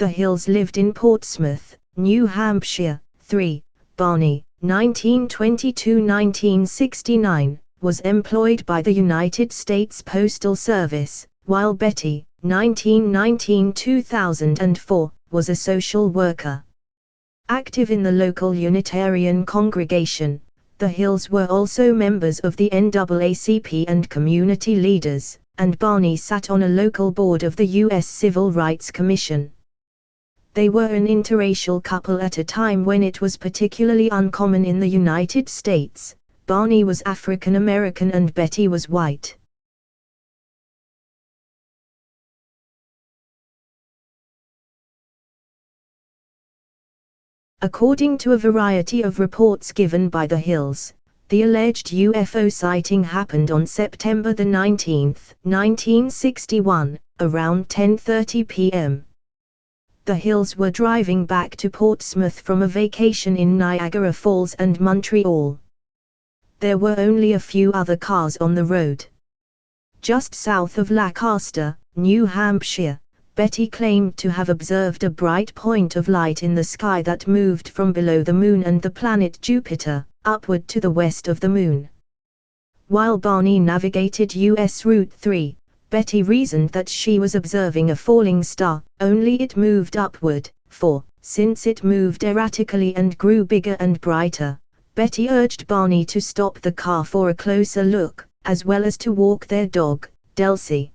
The Hills lived in Portsmouth, New Hampshire. 3. Barney, 1922–1969, was employed by the United States Postal Service, while Betty, 1919–2004, was a social worker. Active in the local Unitarian congregation, the Hills were also members of the NAACP and community leaders, and Barney sat on a local board of the U.S. Civil Rights Commission. They were an interracial couple at a time when it was particularly uncommon in the United States. Barney was African American and Betty was white. According to a variety of reports given by the Hills, the alleged UFO sighting happened on September 19, 1961, around 10:30 p.m. The Hills were driving back to Portsmouth from a vacation in Niagara Falls and Montreal. There were only a few other cars on the road. Just south of Lancaster, New Hampshire, Betty claimed to have observed a bright point of light in the sky that moved from below the Moon and the planet Jupiter, upward to the west of the Moon. While Barney navigated US Route 3, Betty reasoned that she was observing a falling star, only it moved upward, for, since it moved erratically and grew bigger and brighter, Betty urged Barney to stop the car for a closer look, as well as to walk their dog, Delcy.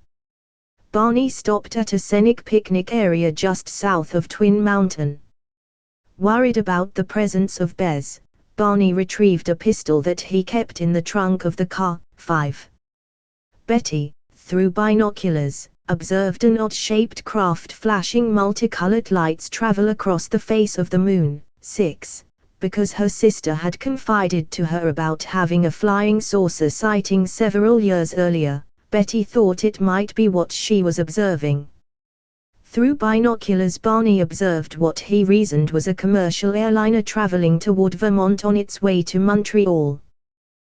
Barney stopped at a scenic picnic area just south of Twin Mountain. Worried about the presence of bears, Barney retrieved a pistol that he kept in the trunk of the car. 5. Betty, through binoculars, observed an odd-shaped craft flashing multicolored lights travel across the face of the Moon. 6. Because her sister had confided to her about having a flying saucer sighting several years earlier, Betty thought it might be what she was observing. Through binoculars, Barney observed what he reasoned was a commercial airliner traveling toward Vermont on its way to Montreal.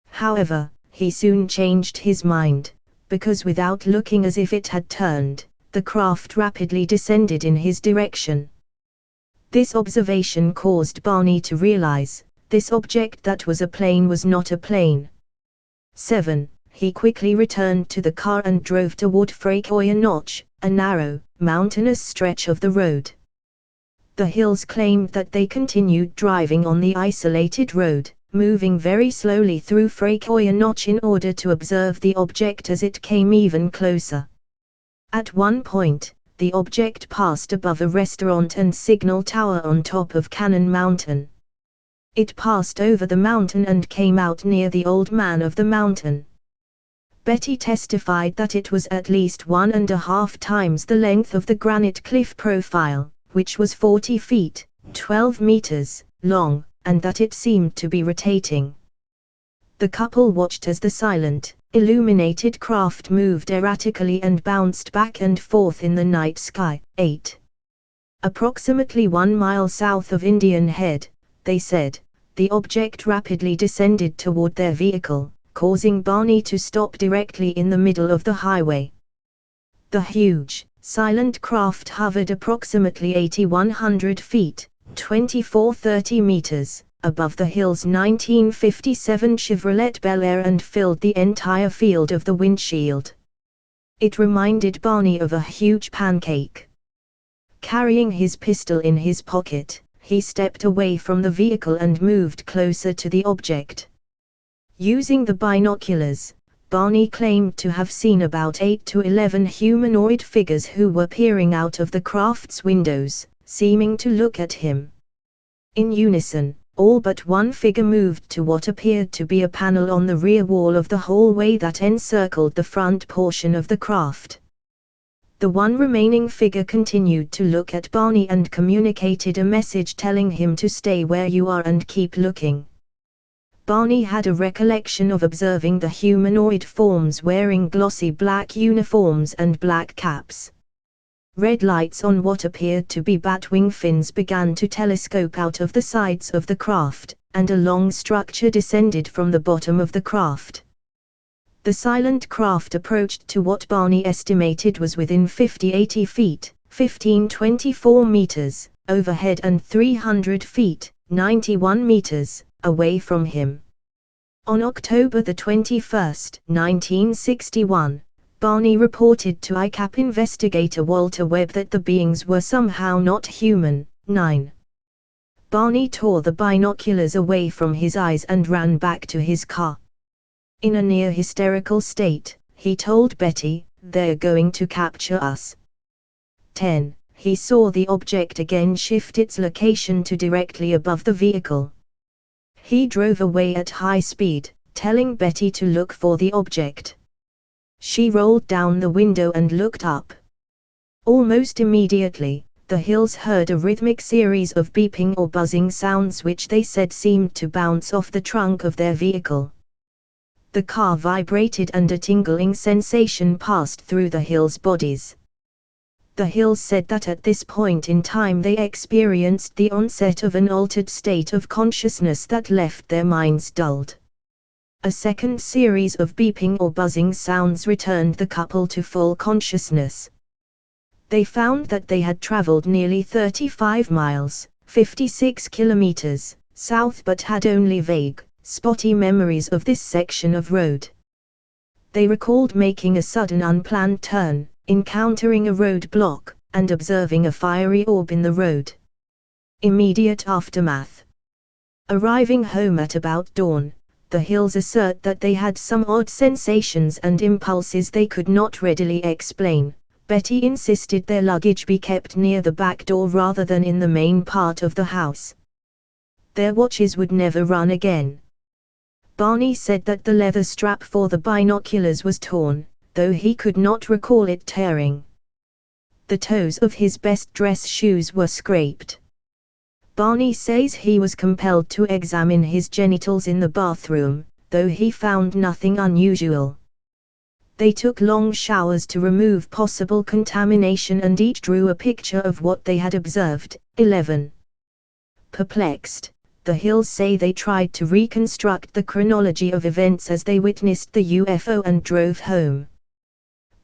However, he soon changed his mind, because without looking as if it had turned, the craft rapidly descended in his direction. This observation caused Barney to realize, this object that was a plane was not a plane. 7. He quickly returned to the car and drove toward Francois Notch, a narrow, mountainous stretch of the road. The Hills claimed that they continued driving on the isolated road, moving very slowly through Francois Notch in order to observe the object as it came even closer. At one point, the object passed above a restaurant and signal tower on top of Cannon Mountain. It passed over the mountain and came out near the Old Man of the Mountain. Betty testified that it was at least 1.5 times the length of the granite cliff profile, which was 40 feet, 12 meters, long, and that it seemed to be rotating. The couple watched as the silent, illuminated craft moved erratically and bounced back and forth in the night sky. 8. Approximately 1 mile south of Indian Head, they said, the object rapidly descended toward their vehicle, causing Barney to stop directly in the middle of the highway. The huge, silent craft hovered approximately 8,100 feet, 24-30 meters, above the Hills' 1957 Chevrolet Bel Air and filled the entire field of the windshield. It reminded Barney of a huge pancake. Carrying his pistol in his pocket, he stepped away from the vehicle and moved closer to the object. Using the binoculars, Barney claimed to have seen about 8 to 11 humanoid figures who were peering out of the craft's windows, seeming to look at him. In unison, all but one figure moved to what appeared to be a panel on the rear wall of the hallway that encircled the front portion of the craft. The one remaining figure continued to look at Barney and communicated a message telling him to stay where you are and keep looking. Barney had a recollection of observing the humanoid forms wearing glossy black uniforms and black caps. Red lights on what appeared to be batwing fins began to telescope out of the sides of the craft, and a long structure descended from the bottom of the craft. The silent craft approached to what Barney estimated was within 50-80 feet, 1524 meters, overhead and 300 feet, 91 meters, away from him. On October 21, 1961, Barney reported to ICAP investigator Walter Webb that the beings were somehow not human. 9. Barney tore the binoculars away from his eyes and ran back to his car. In a near hysterical state, he told Betty, "They're going to capture us." 10. He saw the object again shift its location to directly above the vehicle. He drove away at high speed, telling Betty to look for the object. She rolled down the window and looked up. Almost immediately, the Hills heard a rhythmic series of beeping or buzzing sounds which they said seemed to bounce off the trunk of their vehicle. The car vibrated and a tingling sensation passed through the Hills' bodies. The Hills said that at this point in time they experienced the onset of an altered state of consciousness that left their minds dulled. A second series of beeping or buzzing sounds returned the couple to full consciousness. They found that they had traveled nearly 35 miles, 56 kilometers, south but had only vague, spotty memories of this section of road. They recalled making a sudden unplanned turn, encountering a roadblock, and observing a fiery orb in the road. Immediate aftermath. Arriving home at about dawn, the Hills assert that they had some odd sensations and impulses they could not readily explain. Betty insisted their luggage be kept near the back door rather than in the main part of the house. Their watches would never run again. Barney said that the leather strap for the binoculars was torn, though he could not recall it tearing. The toes of his best dress shoes were scraped. Barney says he was compelled to examine his genitals in the bathroom, though he found nothing unusual. They took long showers to remove possible contamination and each drew a picture of what they had observed. 11. Perplexed, the Hills say they tried to reconstruct the chronology of events as they witnessed the UFO and drove home.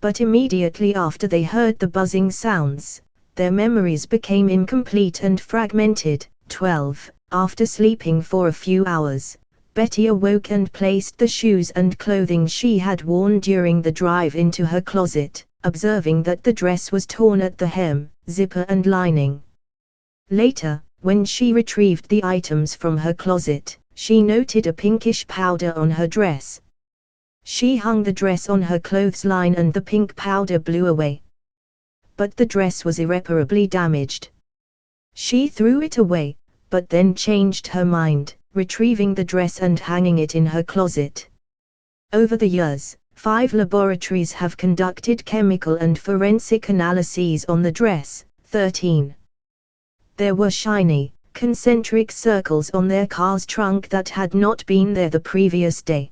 But immediately after they heard the buzzing sounds, their memories became incomplete and fragmented. 12. After sleeping for a few hours, Betty awoke and placed the shoes and clothing she had worn during the drive into her closet, observing that the dress was torn at the hem, zipper and lining. Later, when she retrieved the items from her closet, she noted a pinkish powder on her dress. She hung the dress on her clothesline and the pink powder blew away. But the dress was irreparably damaged. She threw it away, but then changed her mind, retrieving the dress and hanging it in her closet. Over the years, 5 laboratories have conducted chemical and forensic analyses on the dress. 13. There were shiny, concentric circles on their car's trunk that had not been there the previous day.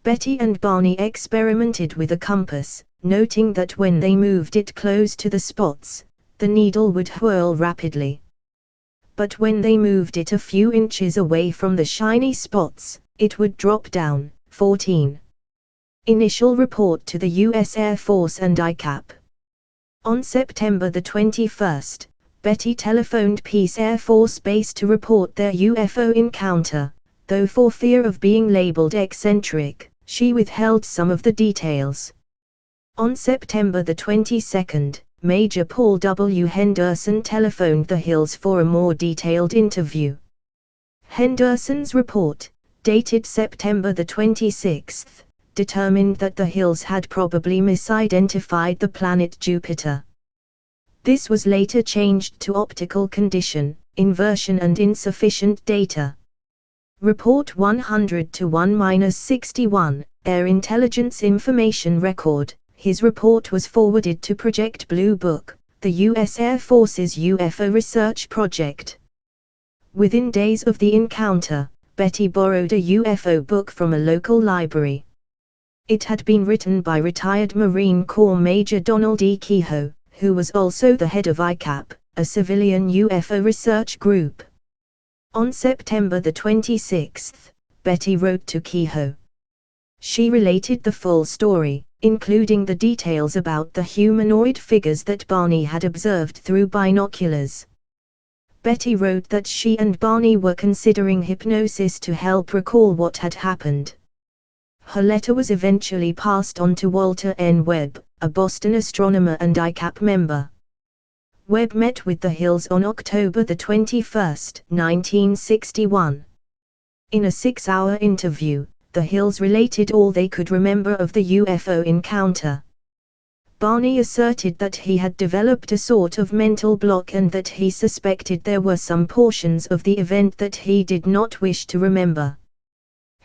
Betty and Barney experimented with a compass, noting that when they moved it close to the spots, the needle would whirl rapidly. But when they moved it a few inches away from the shiny spots, it would drop down. 14. Initial report to the U.S. Air Force and ICAP. On September 21, Betty telephoned Peace Air Force Base to report their UFO encounter, though for fear of being labeled eccentric, she withheld some of the details. On September 22, Major Paul W. Henderson telephoned the Hills for a more detailed interview. Henderson's report, dated September 26, determined that the Hills had probably misidentified the planet Jupiter. This was later changed to optical condition, inversion and insufficient data. Report 100-1-61, Air Intelligence Information Record. His report was forwarded to Project Blue Book, the U.S. Air Force's UFO research project. Within days of the encounter, Betty borrowed a UFO book from a local library. It had been written by retired Marine Corps Major Donald E. Kehoe, who was also the head of ICAP, a civilian UFO research group. On September 26, Betty wrote to Kehoe. She related the full story, including the details about the humanoid figures that Barney had observed through binoculars. Betty wrote that she and Barney were considering hypnosis to help recall what had happened. Her letter was eventually passed on to Walter N. Webb, a Boston astronomer and ICAP member. Webb met with the Hills on October 21, 1961. In a 6-hour interview, the Hills related all they could remember of the UFO encounter. Barney asserted that he had developed a sort of mental block and that he suspected there were some portions of the event that he did not wish to remember.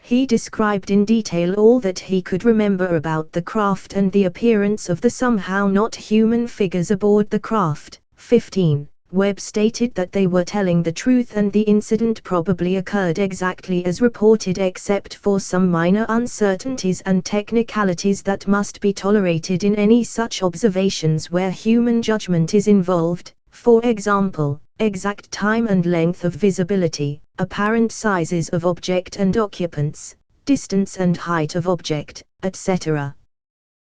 He described in detail all that he could remember about the craft and the appearance of the somehow not human figures aboard the craft. 15. Webb stated that they were telling the truth and the incident probably occurred exactly as reported except for some minor uncertainties and technicalities that must be tolerated in any such observations where human judgment is involved, for example, exact time and length of visibility, apparent sizes of object and occupants, distance and height of object, etc.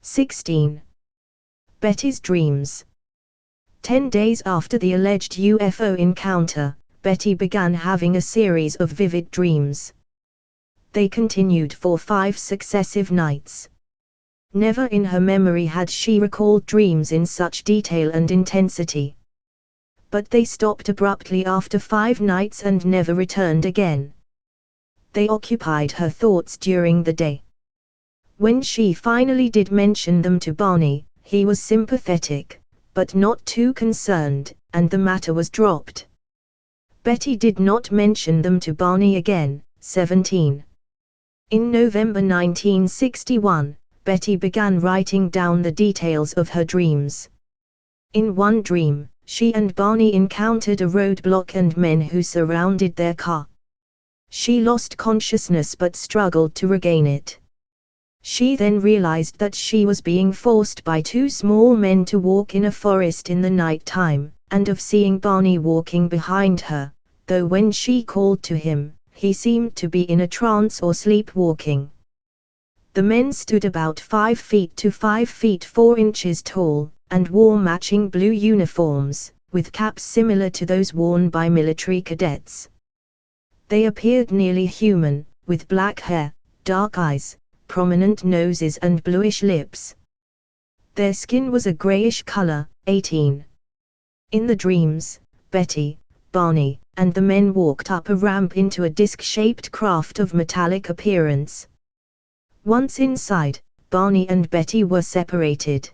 16. Betty's dreams. 10 days after the alleged UFO encounter, Betty began having a series of vivid dreams. They continued for 5 successive nights. Never in her memory had she recalled dreams in such detail and intensity. But they stopped abruptly after 5 nights and never returned again. They occupied her thoughts during the day. When she finally did mention them to Barney, he was sympathetic, but not too concerned, and the matter was dropped. Betty did not mention them to Barney again. 17. In November 1961, Betty began writing down the details of her dreams. In one dream, she and Barney encountered a roadblock and men who surrounded their car. She lost consciousness but struggled to regain it. She then realized that she was being forced by 2 small men to walk in a forest in the night time, and of seeing Barney walking behind her, though when she called to him, he seemed to be in a trance or sleepwalking. The men stood about 5 feet to 5 feet 4 inches tall, and wore matching blue uniforms, with caps similar to those worn by military cadets. They appeared nearly human, with black hair, dark eyes, prominent noses and bluish lips. Their skin was a grayish color. 18. In the dreams, Betty, Barney, and the men walked up a ramp into a disc-shaped craft of metallic appearance. Once inside, Barney and Betty were separated.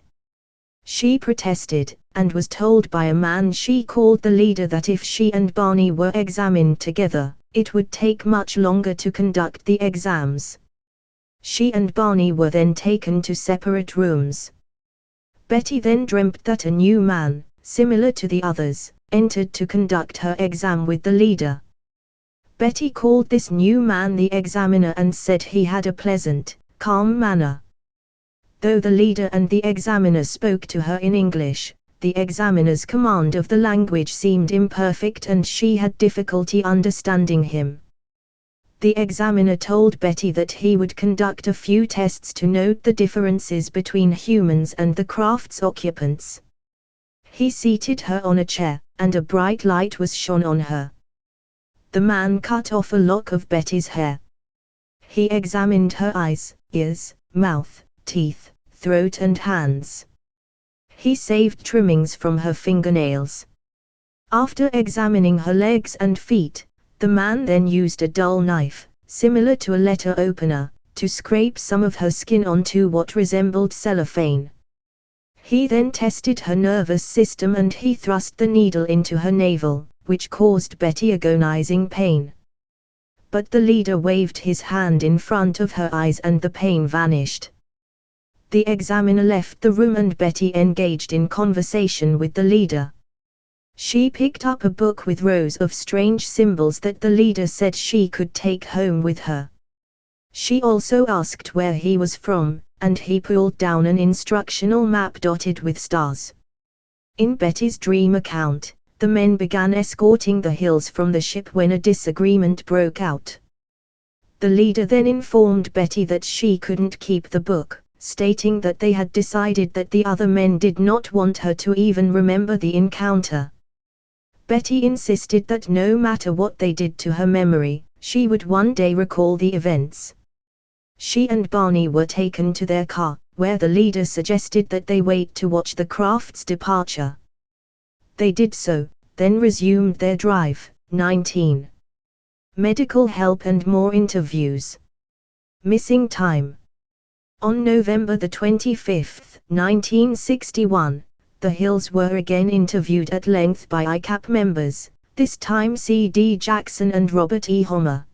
She protested, and was told by a man she called the leader that if she and Barney were examined together, it would take much longer to conduct the exams. She and Barney were then taken to separate rooms. Betty then dreamt that a new man, similar to the others, entered to conduct her exam with the leader. Betty called this new man the examiner and said he had a pleasant, calm manner. Though the leader and the examiner spoke to her in English, the examiner's command of the language seemed imperfect and she had difficulty understanding him. The examiner told Betty that he would conduct a few tests to note the differences between humans and the craft's occupants. He seated her on a chair, and a bright light was shone on her. The man cut off a lock of Betty's hair. He examined her eyes, ears, mouth, teeth, throat and hands. He saved trimmings from her fingernails. After examining her legs and feet, the man then used a dull knife, similar to a letter opener, to scrape some of her skin onto what resembled cellophane. He then tested her nervous system and he thrust the needle into her navel, which caused Betty agonizing pain. But the leader waved his hand in front of her eyes and the pain vanished. The examiner left the room and Betty engaged in conversation with the leader. She picked up a book with rows of strange symbols that the leader said she could take home with her. She also asked where he was from, and he pulled down an instructional map dotted with stars. In Betty's dream account, the men began escorting the Hills from the ship when a disagreement broke out. The leader then informed Betty that she couldn't keep the book, stating that they had decided that the other men did not want her to even remember the encounter. Betty insisted that no matter what they did to her memory, she would one day recall the events. She and Barney were taken to their car, where the leader suggested that they wait to watch the craft's departure. They did so, then resumed their drive. 19. Medical help and more interviews. Missing time. On November 25, 1961, the Hills were again interviewed at length by ICAP members, this time C.D. Jackson and Robert E. Homer.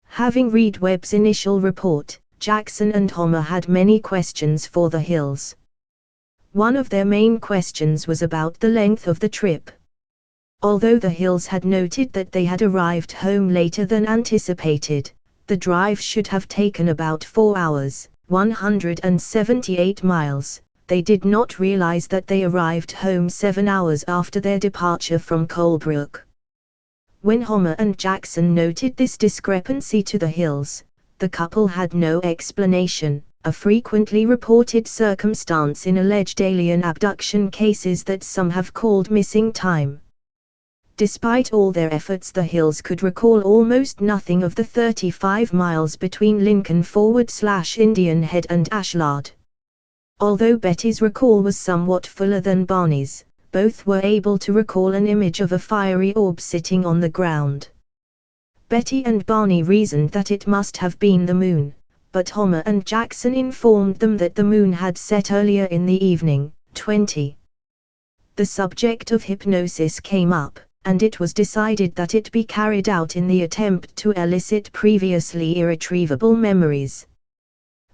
Having read Webb's initial report, Jackson and Homer had many questions for the Hills. One of their main questions was about the length of the trip. Although the Hills had noted that they had arrived home later than anticipated, the drive should have taken about 4 hours, 178 miles, they did not realize that they arrived home 7 hours after their departure from Colebrook. When Homer and Jackson noted this discrepancy to the Hills, the couple had no explanation, a frequently reported circumstance in alleged alien abduction cases that some have called missing time. Despite all their efforts, the Hills could recall almost nothing of the 35 miles between Lincoln/Indian Head and Ashland. Although Betty's recall was somewhat fuller than Barney's, both were able to recall an image of a fiery orb sitting on the ground. Betty and Barney reasoned that it must have been the moon, but Homer and Jackson informed them that the moon had set earlier in the evening. 20. The subject of hypnosis came up, and it was decided that it be carried out in the attempt to elicit previously irretrievable memories.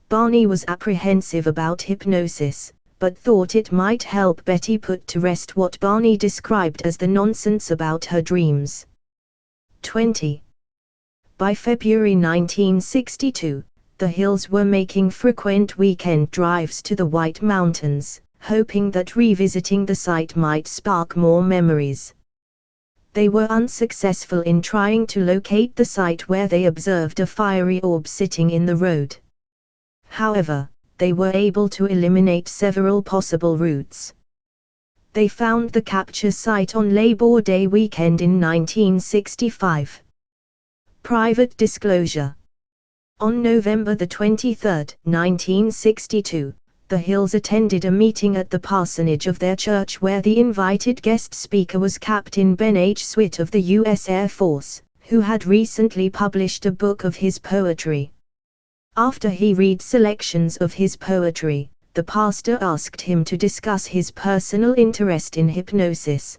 Barney was apprehensive about hypnosis, but thought it might help Betty put to rest what Barney described as the nonsense about her dreams. 20. By February 1962, the Hills were making frequent weekend drives to the White Mountains, hoping that revisiting the site might spark more memories. They were unsuccessful in trying to locate the site where they observed a fiery orb sitting in the road. However, they were able to eliminate several possible routes. They found the capture site on Labor Day weekend in 1965. Private disclosure. On November 23, 1962, the Hills attended a meeting at the parsonage of their church where the invited guest speaker was Captain Ben H. Swift of the U.S. Air Force, who had recently published a book of his poetry. After he read selections of his poetry, the pastor asked him to discuss his personal interest in hypnosis.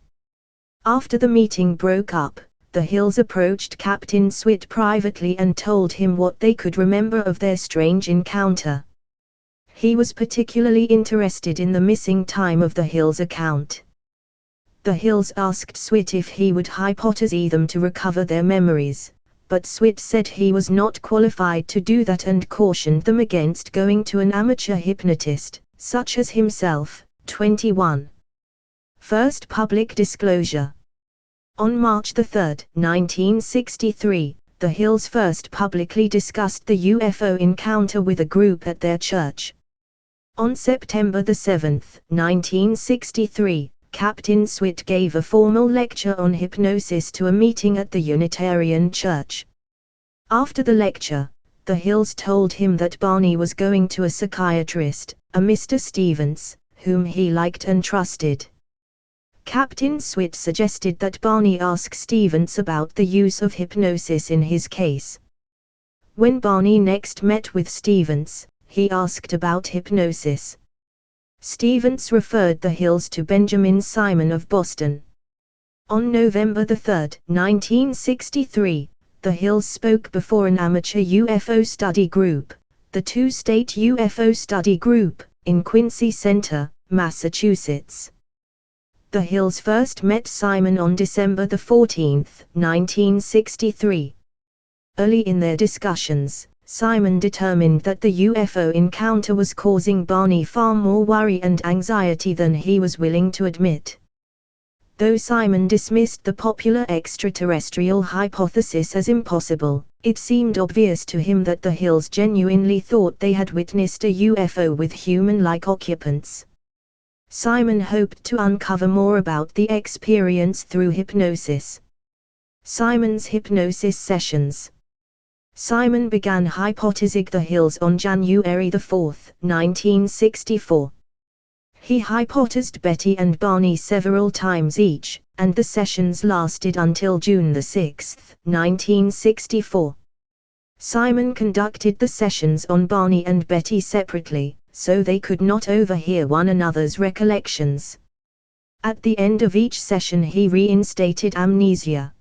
After the meeting broke up, the Hills approached Captain Swift privately and told him what they could remember of their strange encounter. He was particularly interested in the missing time of the Hills' account. The Hills asked Swift if he would hypnotize them to recover their memories, but Swift said he was not qualified to do that and cautioned them against going to an amateur hypnotist, such as himself. 21. First public disclosure. On March 3, 1963, the Hills first publicly discussed the UFO encounter with a group at their church. On September 7, 1963, Captain Swift gave a formal lecture on hypnosis to a meeting at the Unitarian Church. After the lecture, the Hills told him that Barney was going to a psychiatrist, a Mr. Stevens, whom he liked and trusted. Captain Swift suggested that Barney ask Stevens about the use of hypnosis in his case. When Barney next met with Stevens, he asked about hypnosis. Stevens referred the Hills to Benjamin Simon of Boston. On November 3, 1963, the Hills spoke before an amateur UFO study group, the Two-State UFO Study Group, in Quincy Center, Massachusetts. The Hills first met Simon on December 14, 1963. Early in their discussions, Simon determined that the UFO encounter was causing Barney far more worry and anxiety than he was willing to admit. Though Simon dismissed the popular extraterrestrial hypothesis as impossible, it seemed obvious to him that the Hills genuinely thought they had witnessed a UFO with human-like occupants. Simon hoped to uncover more about the experience through hypnosis. Simon's hypnosis sessions. Simon began hypnotizing the Hills on January 4, 1964. He hypnotized Betty and Barney several times each, and the sessions lasted until June 6, 1964. Simon conducted the sessions on Barney and Betty separately, so they could not overhear one another's recollections. At the end of each session he reinstated amnesia.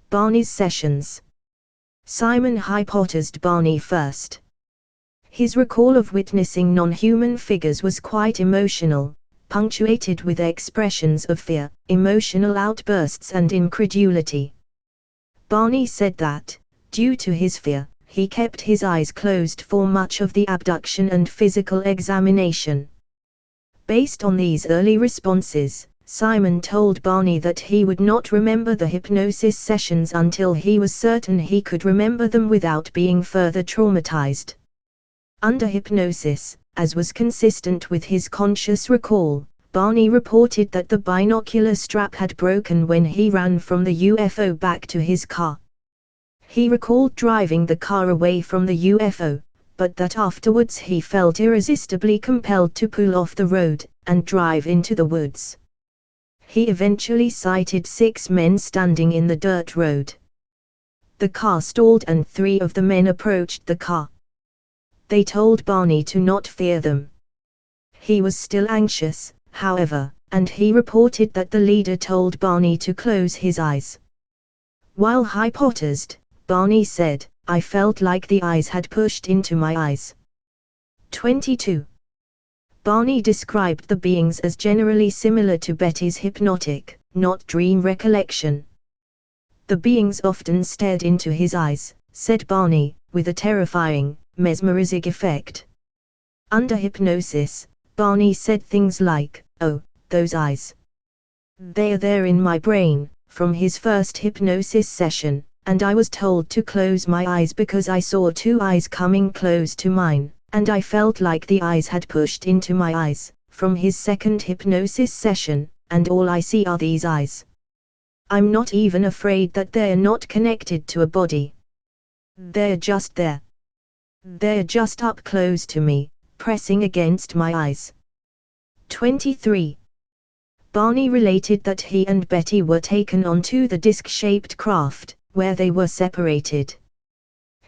Barney's sessions. Simon hypnotized Barney first. His recall of witnessing non-human figures was quite emotional, punctuated with expressions of fear, emotional outbursts and incredulity. Barney said that, due to his fear, he kept his eyes closed for much of the abduction and physical examination. Based on these early responses, Simon told Barney that he would not remember the hypnosis sessions until he was certain he could remember them without being further traumatized. Under hypnosis, as was consistent with his conscious recall, Barney reported that the binocular strap had broken when he ran from the UFO back to his car. He recalled driving the car away from the UFO, but that afterwards he felt irresistibly compelled to pull off the road and drive into the woods. He eventually sighted 6 men standing in the dirt road. The car stalled and 3 of the men approached the car. They told Barney to not fear them. He was still anxious, however, and he reported that the leader told Barney to close his eyes. While hypnotized, Barney said, "I felt like the eyes had pushed into my eyes." 22. Barney described the beings as generally similar to Betty's hypnotic, not dream recollection. "The beings often stared into his eyes," said Barney, "with a terrifying, mesmerizing effect." Under hypnosis, Barney said things like, "Oh, those eyes. They're there in my brain," from his first hypnosis session, and I was told to close my eyes because I saw 2 eyes coming close to mine, and I felt like the eyes had pushed into my eyes, from his second hypnosis session, and all I see are these eyes. I'm not even afraid that they're not connected to a body. They're just there. They're just up close to me, pressing against my eyes." 23. Barney related that he and Betty were taken onto the disc-shaped craft, where they were separated.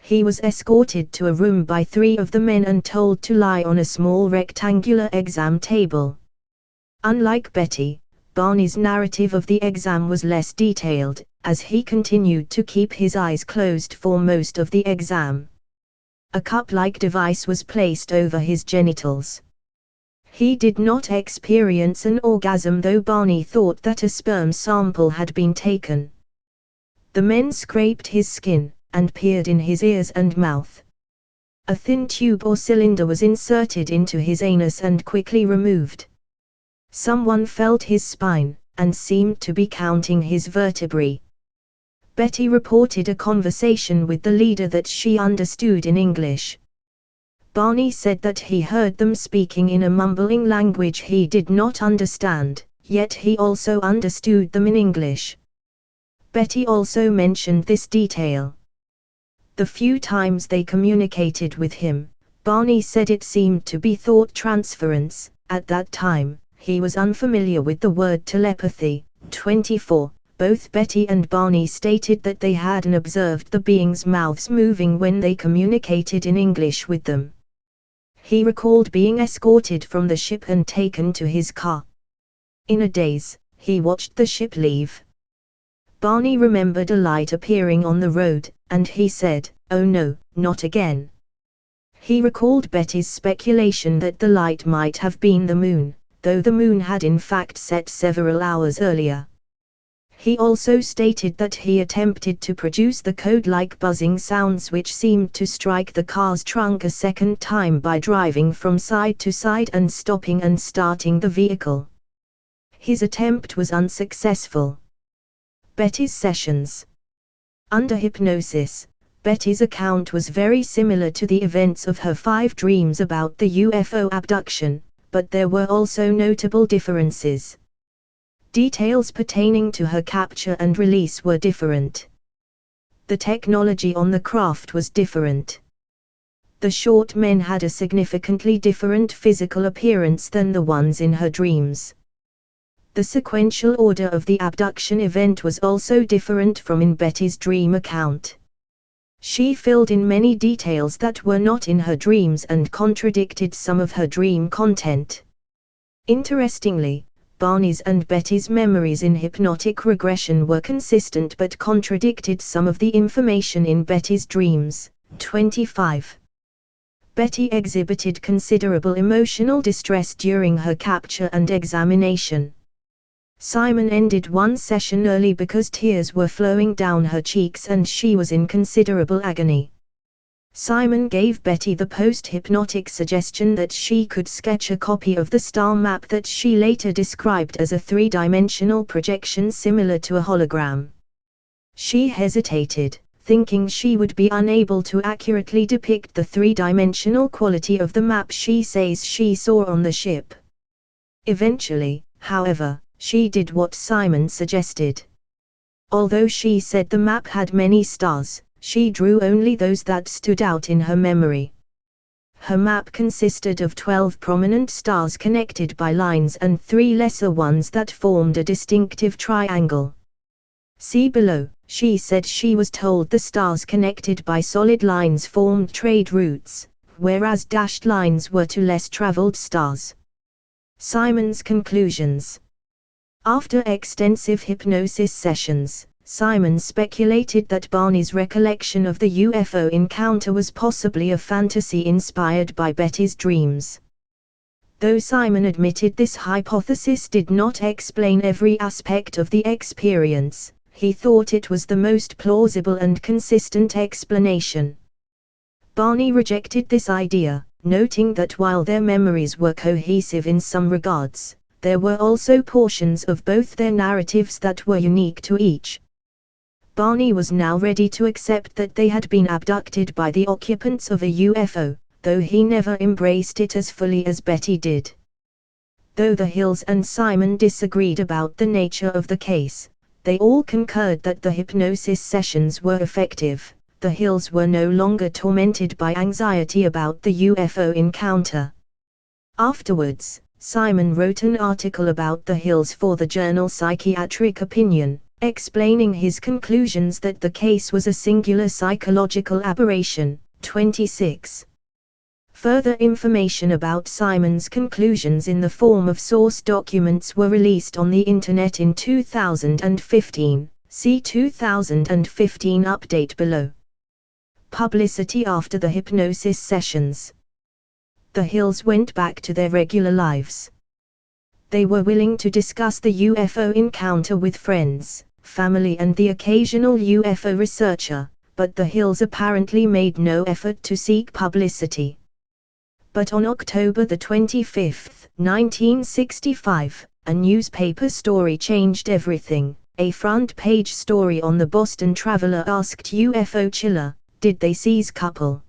He was escorted to a room by 3 of the men and told to lie on a small rectangular exam table. Unlike Betty, Barney's narrative of the exam was less detailed, as he continued to keep his eyes closed for most of the exam. A cup-like device was placed over his genitals. He did not experience an orgasm, though Barney thought that a sperm sample had been taken. The men scraped his skin and peered in his ears and mouth. A thin tube or cylinder was inserted into his anus and quickly removed. Someone felt his spine and seemed to be counting his vertebrae. Betty reported a conversation with the leader that she understood in English. Barney said that he heard them speaking in a mumbling language he did not understand, yet he also understood them in English. Betty also mentioned this detail. The few times they communicated with him, Barney said it seemed to be thought transference. At that time, he was unfamiliar with the word telepathy. 24. Both Betty and Barney stated that they hadn't observed the beings' mouths moving when they communicated in English with them. He recalled being escorted from the ship and taken to his car. In a daze, he watched the ship leave. Barney remembered a light appearing on the road, and he said, "Oh no, not again." He recalled Betty's speculation that the light might have been the moon, though the moon had in fact set several hours earlier. He also stated that he attempted to produce the code-like buzzing sounds which seemed to strike the car's trunk a second time by driving from side to side and stopping and starting the vehicle. His attempt was unsuccessful. Betty's sessions. Under hypnosis, Betty's account was very similar to the events of her 5 dreams about the UFO abduction, but there were also notable differences. Details pertaining to her capture and release were different. The technology on the craft was different. The short men had a significantly different physical appearance than the ones in her dreams. The sequential order of the abduction event was also different from in Betty's dream account. She filled in many details that were not in her dreams and contradicted some of her dream content. Interestingly, Barney's and Betty's memories in hypnotic regression were consistent but contradicted some of the information in Betty's dreams. 25. Betty exhibited considerable emotional distress during her capture and examination. Simon ended one session early because tears were flowing down her cheeks and she was in considerable agony. Simon gave Betty the post-hypnotic suggestion that she could sketch a copy of the star map that she later described as a 3-dimensional projection similar to a hologram. She hesitated, thinking she would be unable to accurately depict the 3-dimensional quality of the map she says she saw on the ship. Eventually, however, she did what Simon suggested. Although she said the map had many stars, she drew only those that stood out in her memory. Her map consisted of 12 prominent stars connected by lines and 3 lesser ones that formed a distinctive triangle. See below. She said she was told the stars connected by solid lines formed trade routes, whereas dashed lines were to less traveled stars. Simon's conclusions. After extensive hypnosis sessions, Simon speculated that Barney's recollection of the UFO encounter was possibly a fantasy inspired by Betty's dreams. Though Simon admitted this hypothesis did not explain every aspect of the experience, he thought it was the most plausible and consistent explanation. Barney rejected this idea, noting that while their memories were cohesive in some regards, there were also portions of both their narratives that were unique to each. Barney was now ready to accept that they had been abducted by the occupants of a UFO, though he never embraced it as fully as Betty did. Though the Hills and Simon disagreed about the nature of the case, they all concurred that the hypnosis sessions were effective. The Hills were no longer tormented by anxiety about the UFO encounter. Afterwards, Simon wrote an article about the Hills for the journal Psychiatric Opinion, explaining his conclusions that the case was a singular psychological aberration. 26. Further information about Simon's conclusions in the form of source documents were released on the Internet in 2015. See 2015 update below. Publicity after the hypnosis sessions. The Hills went back to their regular lives. They were willing to discuss the UFO encounter with friends, family and the occasional UFO researcher, but the Hills apparently made no effort to seek publicity. But on October 25, 1965, a newspaper story changed everything. A front-page story on the Boston Traveler asked UFO chiller, "Did they seize couple?"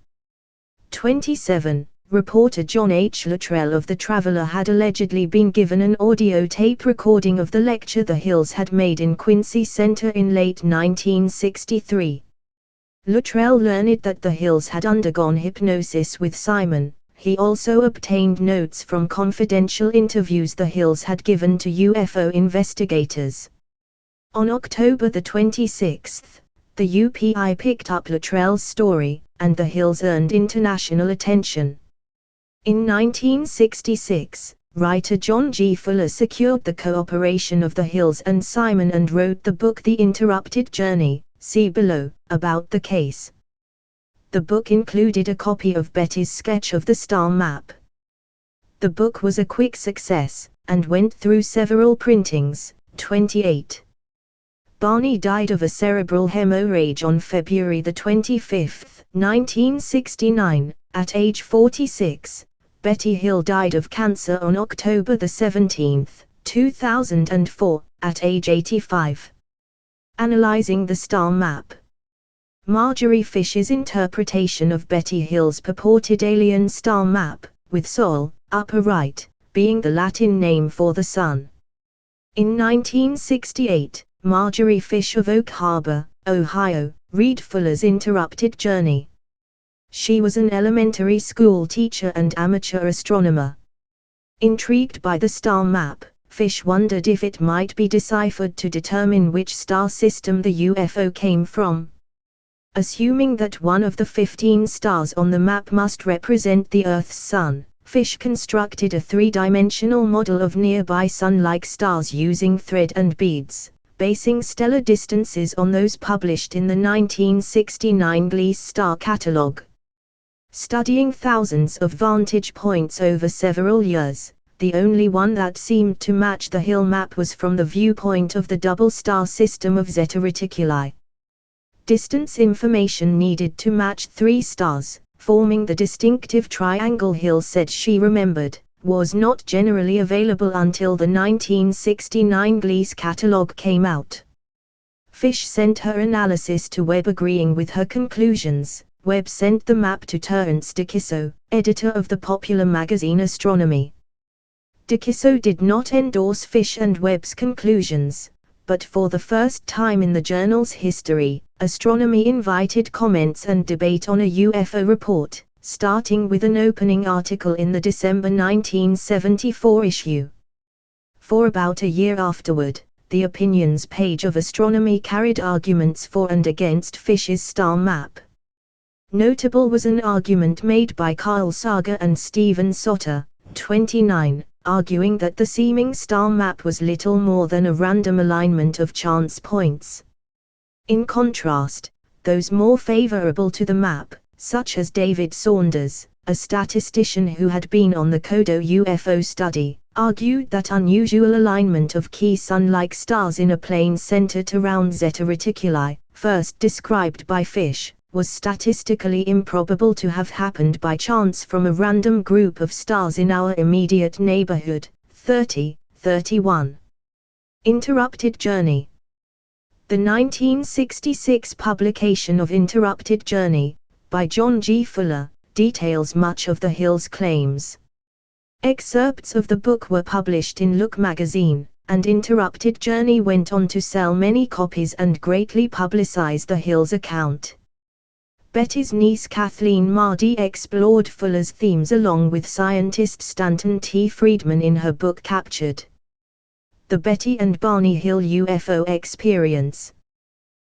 27. Reporter John H. Luttrell of the Traveler had allegedly been given an audio tape recording of the lecture the Hills had made in Quincy Center in late 1963. Luttrell learned that the Hills had undergone hypnosis with Simon. He also obtained notes from confidential interviews the Hills had given to UFO investigators. On October 26, the UPI picked up Luttrell's story, and the Hills earned international attention. In 1966, writer John G. Fuller secured the cooperation of the Hills and Simon and wrote the book The Interrupted Journey, see below, about the case. The book included a copy of Betty's sketch of the star map. The book was a quick success, and went through several printings. 28. Barney died of a cerebral hemorrhage on February 25, 1969, at age 46. Betty Hill died of cancer on October 17, 2004, at age 85. Analyzing the star map. Marjorie Fish's interpretation of Betty Hill's purported alien star map, with Sol, upper right, being the Latin name for the sun. In 1968, Marjorie Fish of Oak Harbor, Ohio, read Fuller's Interrupted Journey. She was an elementary school teacher and amateur astronomer. Intrigued by the star map, Fish wondered if it might be deciphered to determine which star system the UFO came from. Assuming that one of the 15 stars on the map must represent the Earth's sun, Fish constructed a three-dimensional model of nearby sun-like stars using thread and beads, basing stellar distances on those published in the 1969 Gliese Star Catalog. Studying thousands of vantage points over several years, the only one that seemed to match the Hill map was from the viewpoint of the double star system of Zeta Reticuli. Distance information needed to match three stars, forming the distinctive triangle Hill said she remembered, was not generally available until the 1969 Gliese catalog came out. Fish sent her analysis to Webb. Agreeing with her conclusions, Webb sent the map to Terence DeCiso, editor of the popular magazine Astronomy. DeCiso did not endorse Fish and Webb's conclusions, but for the first time in the journal's history, Astronomy invited comments and debate on a UFO report, starting with an opening article in the December 1974 issue. For about a year afterward, the opinions page of Astronomy carried arguments for and against Fish's star map. Notable was an argument made by Carl Sager and Stephen Soter, 29, arguing that the seeming star map was little more than a random alignment of chance points. In contrast, those more favorable to the map, such as David Saunders, a statistician who had been on the Kodo UFO study, argued that unusual alignment of key sun-like stars in a plane centered around Zeta Reticuli, first described by Fish, was statistically improbable to have happened by chance from a random group of stars in our immediate neighborhood. 31. Interrupted Journey. The 1966 publication of Interrupted Journey, by John G. Fuller, details much of the Hill's claims. Excerpts of the book were published in Look magazine, and Interrupted Journey went on to sell many copies and greatly publicize the Hill's account. Betty's niece Kathleen Mardy explored Fuller's themes along with scientist Stanton T. Friedman in her book Captured: The Betty and Barney Hill UFO Experience.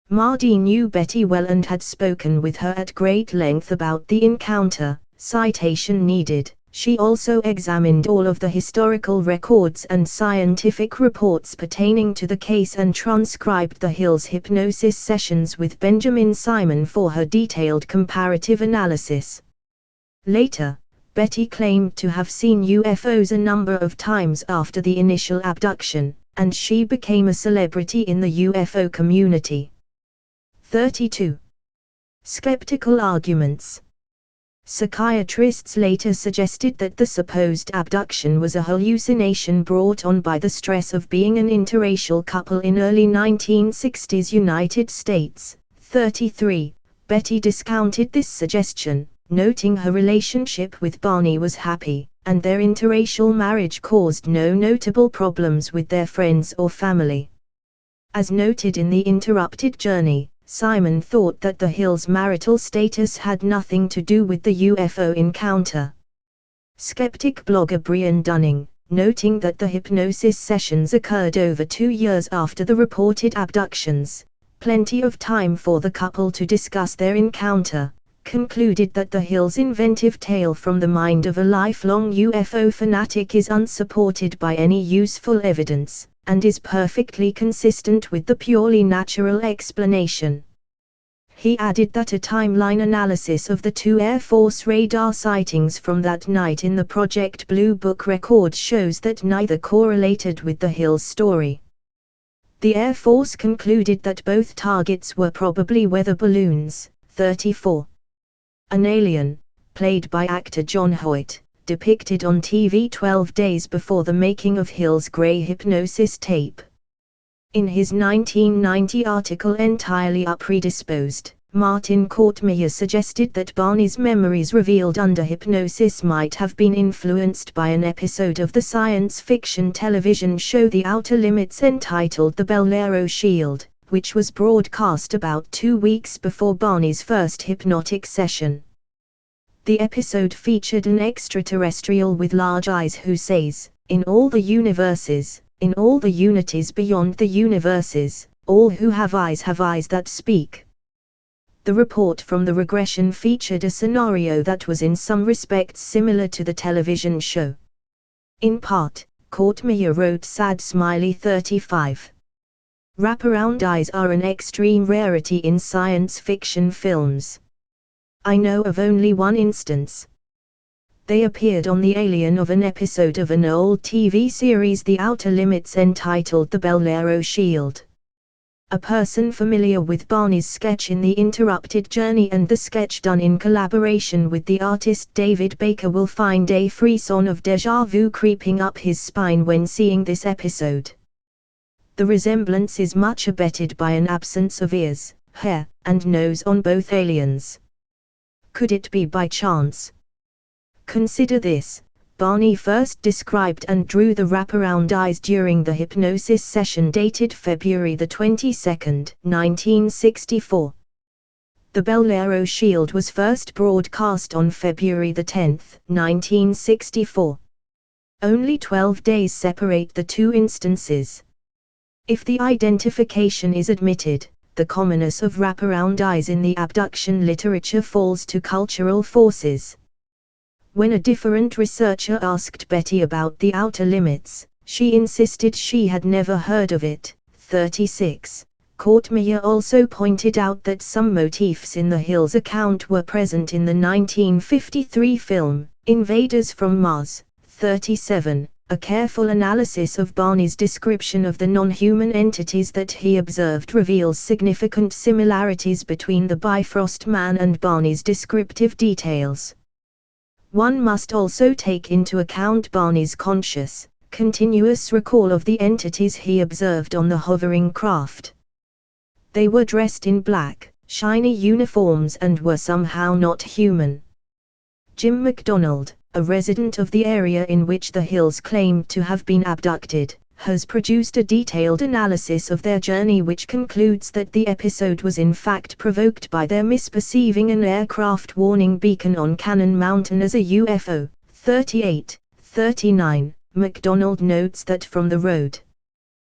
Mardy knew Betty well and had spoken with her at great length about the encounter. Citation needed. She also examined all of the historical records and scientific reports pertaining to the case and transcribed the Hill's hypnosis sessions with Benjamin Simon for her detailed comparative analysis. Later, Betty claimed to have seen UFOs a number of times after the initial abduction, and she became a celebrity in the UFO community. 32. Skeptical arguments. Psychiatrists later suggested that the supposed abduction was a hallucination brought on by the stress of being an interracial couple in early 1960s United States. 33. Betty discounted this suggestion, noting her relationship with Barney was happy, and their interracial marriage caused no notable problems with their friends or family. As noted in the Interrupted Journey, Simon thought that the Hills' marital status had nothing to do with the UFO encounter. Skeptic blogger Brian Dunning, noting that the hypnosis sessions occurred over 2 years after the reported abductions, plenty of time for the couple to discuss their encounter, concluded that the Hills' inventive tale from the mind of a lifelong UFO fanatic is unsupported by any useful evidence, and is perfectly consistent with the purely natural explanation. He added that a timeline analysis of the 2 Air Force radar sightings from that night in the Project Blue Book record shows that neither correlated with the Hills story. The Air Force concluded that both targets were probably weather balloons. 34. An alien, played by actor John Hoyt, depicted on TV 12 days before the making of Hill's Grey Hypnosis tape. In his 1990 article Entirely Predisposed, Martin Kortmeyer suggested that Barney's memories revealed under hypnosis might have been influenced by an episode of the science fiction television show The Outer Limits entitled The Bellero Shield, which was broadcast about 2 weeks before Barney's first hypnotic session. The episode featured an extraterrestrial with large eyes who says, "In all the universes, in all the unities beyond the universes, all who have eyes that speak." The report from the regression featured a scenario that was in some respects similar to the television show. In part, Kortmeyer wrote Sad Smiley 35. Wraparound eyes are an extreme rarity in science fiction films. I know of only one instance. They appeared on the alien of an episode of an old TV series The Outer Limits entitled The Bellero Shield. A person familiar with Barney's sketch in The Interrupted Journey and the sketch done in collaboration with the artist David Baker will find a frisson of déjà vu creeping up his spine when seeing this episode. The resemblance is much abetted by an absence of ears, hair, and nose on both aliens. Could it be by chance? Consider this: Barney first described and drew the wraparound eyes during the hypnosis session dated February 22, 1964. The Bellero Shield was first broadcast on February 10, 1964. Only 12 days separate the two instances. If the identification is admitted, the commonness of wraparound eyes in the abduction literature falls to cultural forces. When a different researcher asked Betty about The Outer Limits, she insisted she had never heard of it. 36. Kortmeyer also pointed out that some motifs in the Hills account were present in the 1953 film, Invaders from Mars. 37. A careful analysis of Barney's description of the non-human entities that he observed reveals significant similarities between the Bifrost Man and Barney's descriptive details. One must also take into account Barney's conscious, continuous recall of the entities he observed on the hovering craft. They were dressed in black, shiny uniforms and were somehow not human. Jim MacDonald, a resident of the area in which the Hills claimed to have been abducted, has produced a detailed analysis of their journey which concludes that the episode was in fact provoked by their misperceiving an aircraft warning beacon on Cannon Mountain as a UFO. 38, 39. MacDonald notes that from the road,